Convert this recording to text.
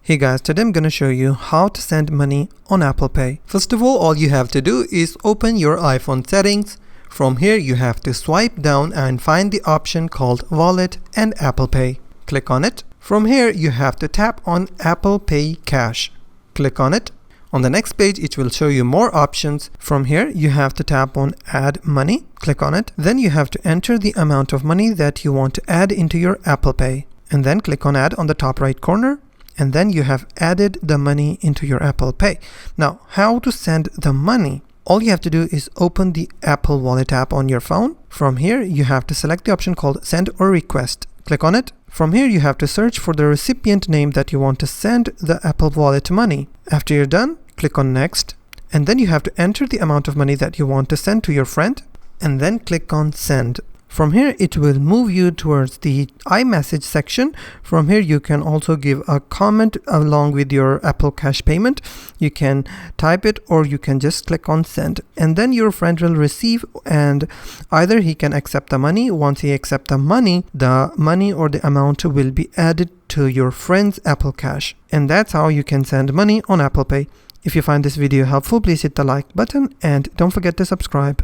Hey guys, today I'm gonna show you how to send money on Apple Pay. First of all you have to do is open your iPhone settings. From here you have to swipe down and find the option called Wallet and Apple Pay. Click on it. From here you have to tap on Apple Pay Cash. Click on it. On the next page it will show you more options. From here you have to tap on Add Money. Click on it. Then you have to enter the amount of money that you want to add into your Apple Pay. And then click on Add on the top right corner. And then you have added the money into your Apple Pay. Now, how to send the money? All you have to do is open the Apple Wallet app on your phone. From here, you have to select the option called Send or Request. Click on it. From here, you have to search for the recipient name that you want to send the Apple Wallet money. After you're done, click on Next. And then you have to enter the amount of money that you want to send to your friend. And then click on Send. From here, it will move you towards the iMessage section. From here, you can also give a comment along with your Apple Cash payment. You can type it or you can just click on Send. And then your friend will receive, and either he can accept the money. Once he accepts the money or the amount will be added to your friend's Apple Cash. And that's how you can send money on Apple Pay. If you find this video helpful, please hit the like button and don't forget to subscribe.